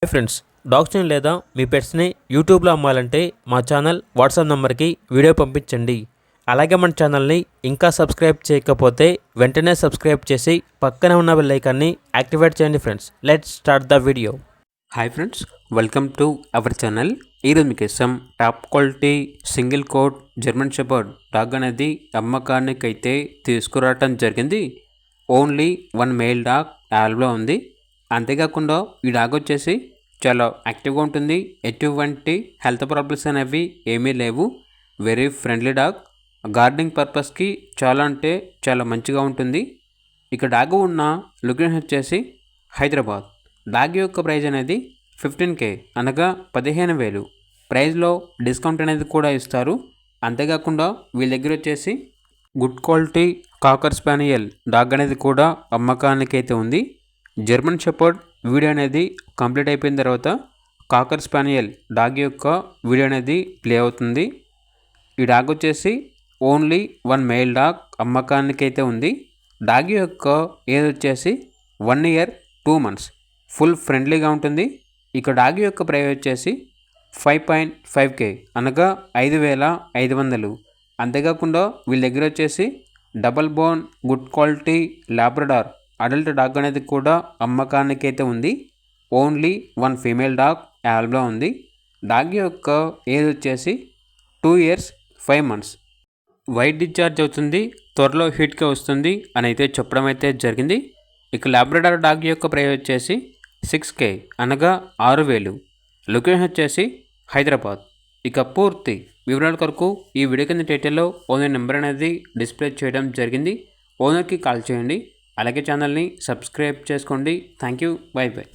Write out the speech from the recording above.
Hi friends, డాగ్స్ని లేదా మీ పెట్స్ని యూట్యూబ్లో అమ్మాలంటే మా ఛానల్ వాట్సాప్ నెంబర్కి వీడియో పంపించండి. అలాగే మన ఛానల్ని ఇంకా సబ్స్క్రైబ్ చేయకపోతే వెంటనే సబ్స్క్రైబ్ చేసి పక్కనే ఉన్న బెల్ ఐకాన్ని యాక్టివేట్ చేయండి. Friends, let's start the video. Hi friends, welcome to our channel. ఈరోజు మీకోసం top quality single coat German shepherd dog అనేది అమ్మకానికి అయితే తీసుకురావటం జరిగింది. ఓన్లీ వన్ మేల్ డాగ్ అవైలబుల్లో ఉంది. అంతేకాకుండా ఈ డాగ్ వచ్చేసి చాలా యాక్టివ్గా ఉంటుంది. ఎటువంటి హెల్త్ ప్రాబ్లమ్స్ అనేవి ఏమీ లేవు. Very friendly dog. గార్డెనింగ్ పర్పస్కి చాలా అంటే చాలా మంచిగా ఉంటుంది. ఇక డాగ్ ఉన్న లొకేషన్ వచ్చేసి హైదరాబాద్. డాగ్ యొక్క ప్రైజ్ అనేది 15K అనగా 15,000. ప్రైజ్లో డిస్కౌంట్ అనేది కూడా ఇస్తారు. అంతేకాకుండా వీళ్ళ దగ్గర వచ్చేసి గుడ్ క్వాలిటీ కాకర్ స్పానియల్ డాగ్ అనేది కూడా అమ్మకానికి అయితే ఉంది. జర్మన్ షెపర్డ్ వీడియో అనేది కంప్లీట్ అయిపోయిన తర్వాత కాకర్ స్పానియల్ డాగ్ యొక్క వీడియో అనేది ప్లే అవుతుంది. ఈ డాగ్ వచ్చేసి ఓన్లీ వన్ మేల్ డాగ్ అమ్మకానికి అయితే ఉంది. డాగ్ యొక్క ఏజ్ వచ్చేసి 1 year 2 months. ఫుల్ ఫ్రెండ్లీగా ఉంటుంది. ఇక డాగ్ యొక్క ప్రైస్ వచ్చేసి 5.5K అనగా 5,500. అంతేకాకుండా వీళ్ళ దగ్గర వచ్చేసి double bone good quality Labrador adult dog అనేది కూడా అమ్మకానికి అయితే ఉంది. ఓన్లీ వన్ ఫీమేల్ డాగ్ అవైలబుల్లో ఉంది. డాగ్ యొక్క ఏజ్ వచ్చేసి 2 years 5 months. వైట్ డిశ్చార్జ్ అవుతుంది, త్వరలో హీట్గా వస్తుంది అని అయితే చెప్పడం అయితే జరిగింది. ఇక లాబ్రడార్ డాగ్ యొక్క ప్రైస్ వచ్చేసి 6K అనగా 6,000. లొకేషన్ వచ్చేసి హైదరాబాద్. ఇక పూర్తి వివరాల కొరకు ఈ వీడియో కింద టైటిల్లో ఓనర్ నెంబర్ అనేది డిస్ప్లే చేయడం జరిగింది. ఓనర్కి కాల్ చేయండి. అలాగే ఛానల్ని సబ్స్క్రైబ్ చేసుకోండి. Thank you. By by.